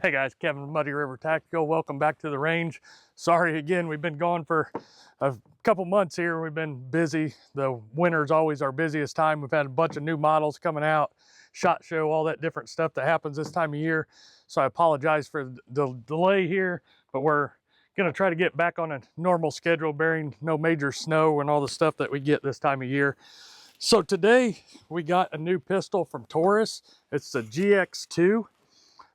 Hey guys, Kevin with Muddy River Tactical. Welcome back to the range. Sorry again, we've been gone for a couple months here. We've been busy. The winter's always our busiest time. We've had a bunch of new models coming out, SHOT Show, all that different stuff that happens this time of year. So I apologize for the delay here, but we're gonna try to get back on a normal schedule, bearing no major snow and all the stuff that we get this time of year. So today we got a new pistol from Taurus. It's the GX2.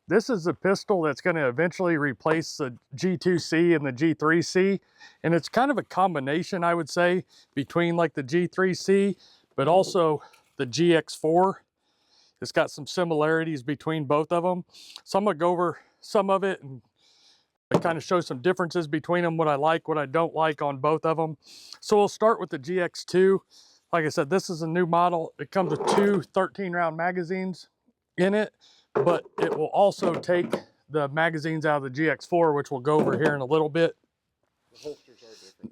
This is a pistol that's going to eventually replace the G2C and the G3C. And it's kind of a combination, I would say, between like the G3C, but also the GX4. It's got some similarities between both of them. So I'm going to go over some of it and kind of show some differences between them, what I like, what I don't like on both of them. So we'll start with the GX2. Like I said, this is a new model. It comes with two 13-round magazines in it, but it will also take the magazines out of the GX4, which we'll go over here in a little bit.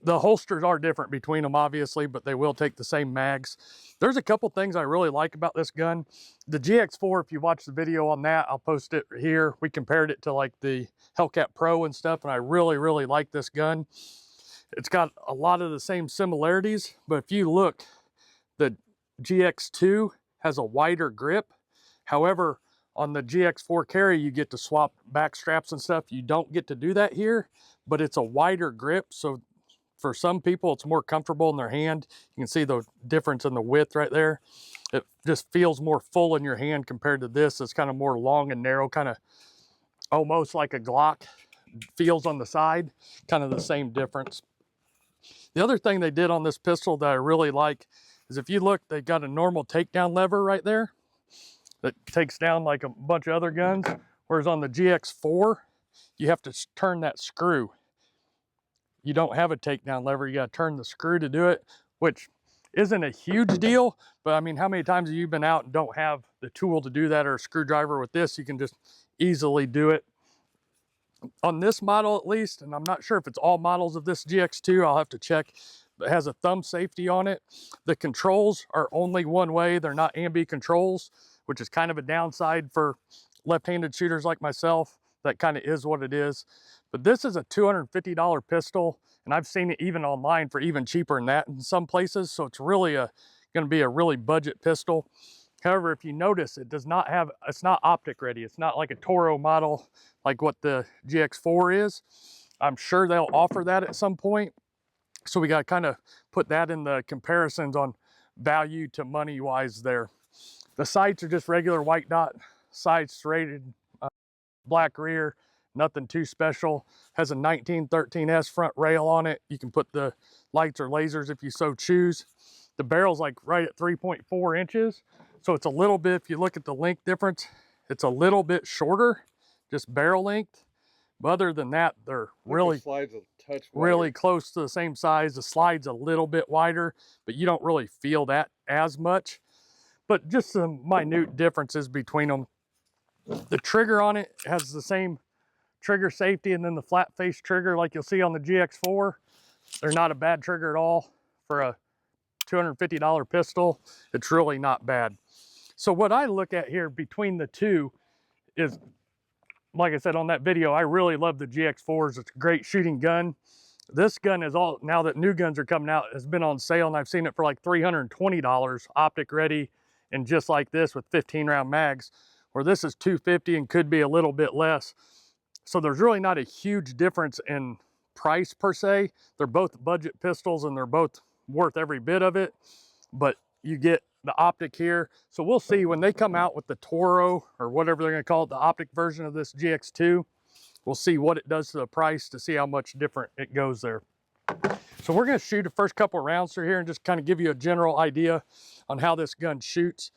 The holsters are different between them, obviously, but they will take the same mags. There's a couple things I really like about this gun. The GX4, if you watch the video on that, I'll post it here. We compared it to like the Hellcat Pro and stuff, and I really like this gun. It's got a lot of the same similarities, but if you look, the GX2 has a wider grip. However, on the GX4 carry, you get to swap back straps and stuff. You don't get to do that here, but it's a wider grip. So for some people, it's more comfortable in their hand. You can see the difference in the width right there. It just feels more full in your hand compared to this. It's kind of more long and narrow, kind of almost like a Glock feels on the side, kind of the same difference. The other thing they did on this pistol that I really like is if you look, they got a normal takedown lever right there that takes down like a bunch of other guns, whereas on the GX4, you have to turn that screw. You don't have a takedown lever, you gotta turn the screw to do it, which isn't a huge deal, but I mean, how many times have you been out and don't have the tool to do that, or a screwdriver? With this, you can just easily do it. On this model at least, and I'm not sure if it's all models of this GX2, I'll have to check, but it has a thumb safety on it. The controls are only one way, they're not ambi controls, which is kind of a downside for left-handed shooters like myself. That kind of is what it is. But this is a $250 pistol, and I've seen it even online for even cheaper than that in some places. So it's really going to be a really budget pistol. However, if you notice, it does not have, it's not optic ready. It's not like a Toro model like what the GX4 is. I'm sure they'll offer that at some point. So we got to kind of put that in the comparisons on value to money wise there. The sights are just regular white dot sights, serrated black rear, nothing too special. Has a 1913S front rail on it. You can put the lights or lasers if you so choose. The barrel's like right at 3.4 inches. So it's a little bit, if you look at the length difference, it's a little bit shorter, just barrel length. But other than that, they're really close to the same size. The slide's a little bit wider, but you don't really feel that as much. But just some minute differences between them. The trigger on it has the same trigger safety, and then the flat face trigger like you'll see on the GX4. They're not a bad trigger at all for a $250 pistol. It's really not bad. So what I look at here between the two is, like I said on that video, I really love the GX4s. It's a great shooting gun. This gun is all, now that new guns are coming out, has been on sale, and I've seen it for like $320, optic ready, and just like this with 15-round mags, where this is $250 and could be a little bit less. So there's really not a huge difference in price per se. They're both budget pistols and they're both worth every bit of it, but you get the optic here. So we'll see when they come out with the Toro or whatever they're gonna call it, the optic version of this GX2, we'll see what it does to the price to see how much different it goes there. So we're gonna shoot the first couple of rounds through here and just kind of give you a general idea on how this gun shoots.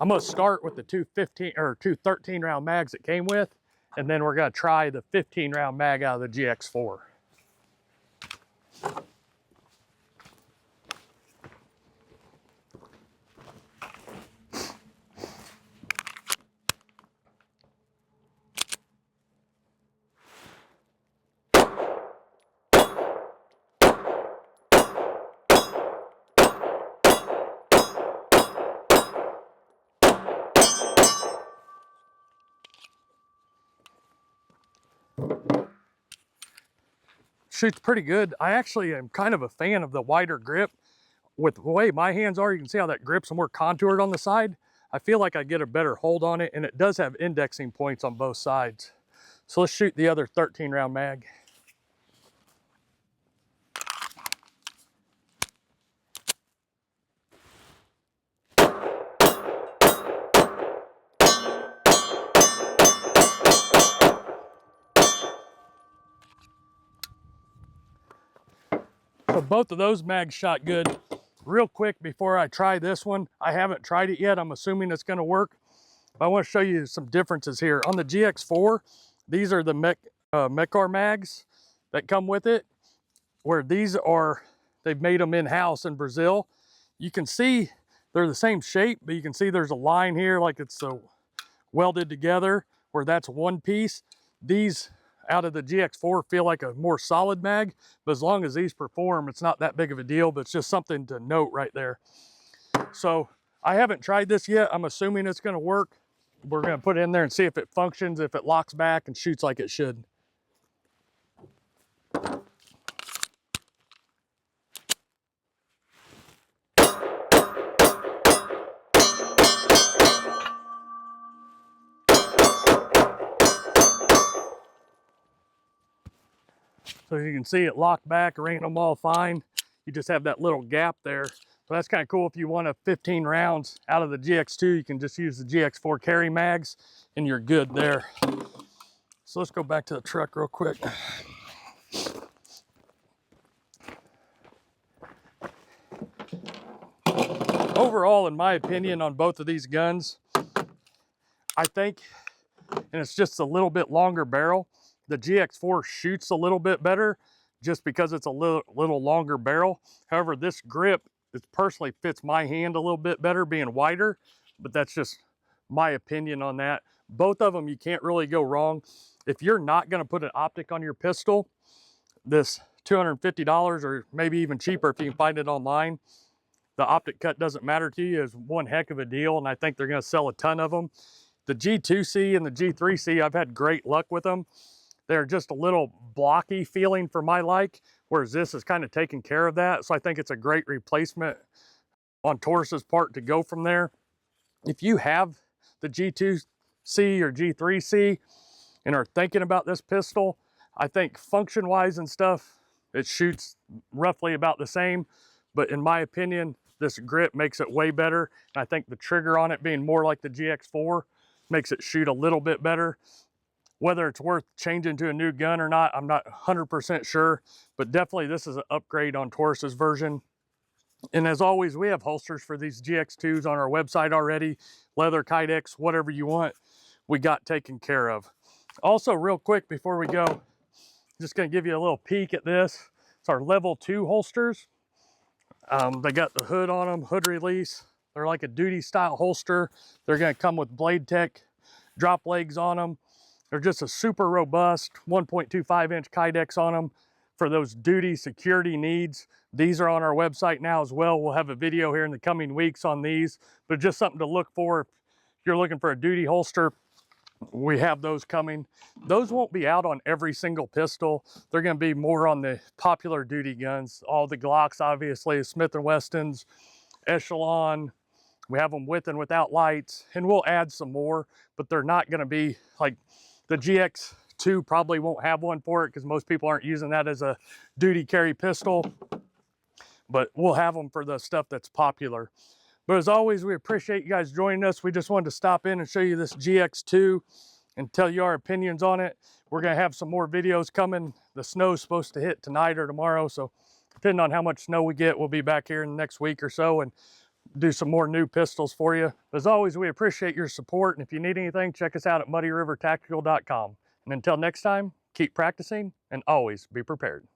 I'm gonna start with the two 13-round mags it came with, and then we're gonna try the 15-round mag out of the GX4. Shoots pretty good. I actually am kind of a fan of the wider grip. With the way my hands are, you can see how that grip's more contoured on the side. I feel like I get a better hold on it, and it does have indexing points on both sides. So let's shoot the other 13 round mag. So both of those mags shot good. Real quick before I try this one, I haven't tried it yet. I'm assuming it's gonna work. But I wanna show you some differences here. On the GX4, these are the Mekar mags that come with it, where these are, they've made them in-house in Brazil. You can see they're the same shape, but you can see there's a line here like it's welded together, where that's one piece. These out of the GX4 feel like a more solid mag, but as long as these perform, it's not that big of a deal, but it's just something to note right there. So I haven't tried this yet. I'm assuming it's gonna work. We're gonna put it in there and see if it functions, if it locks back and shoots like it should. So you can see it locked back, ran them all fine. You just have that little gap there. So that's kind of cool. If you want a 15 rounds out of the GX2, you can just use the GX4 carry mags and you're good there. So let's go back to the truck real quick. Overall, in my opinion, on both of these guns, I think, and it's just a little bit longer barrel, the GX4 shoots a little bit better just because it's a little longer barrel. However, this grip, it personally fits my hand a little bit better being wider, but that's just my opinion on that. Both of them, you can't really go wrong. If you're not gonna put an optic on your pistol, this $250 or maybe even cheaper if you can find it online, the optic cut doesn't matter to you, is one heck of a deal, and I think they're gonna sell a ton of them. The G2C and the G3C, I've had great luck with them. They're just a little blocky feeling for my like, whereas this is kind of taking care of that. So I think it's a great replacement on Taurus's part to go from there. If you have the G2C or G3C and are thinking about this pistol, I think function-wise and stuff, it shoots roughly about the same. But in my opinion, this grip makes it way better. And I think the trigger on it being more like the GX4 makes it shoot a little bit better. Whether it's worth changing to a new gun or not, I'm not 100% sure, but definitely this is an upgrade on Taurus's version. And as always, we have holsters for these GX2s on our website already. Leather, Kydex, whatever you want, we got taken care of. Also, real quick before we go, just gonna give you a little peek at this. It's our level 2 holsters. They got the hood on them, hood release. They're like a duty style holster. They're gonna come with Blade Tech drop legs on them. They're just a super robust 1.25 inch Kydex on them for those duty security needs. These are on our website now as well. We'll have a video here in the coming weeks on these, but just something to look for if you're looking for a duty holster. We have those coming. Those won't be out on every single pistol. They're gonna be more on the popular duty guns. All the Glocks, obviously, Smith & Wessons, Echelon. We have them with and without lights, and we'll add some more, but they're not gonna be like, the GX2 probably won't have one for it because most people aren't using that as a duty carry pistol, but we'll have them for the stuff that's popular. But as always, we appreciate you guys joining us. We just wanted to stop in and show you this GX2 and tell you our opinions on it. We're gonna have some more videos coming. The snow's supposed to hit tonight or tomorrow, so depending on how much snow we get, we'll be back here in the next week or so and do some more new pistols for you. As always, we appreciate your support, and if you need anything, check us out at muddyrivertactical.com. And until next time, keep practicing and always be prepared.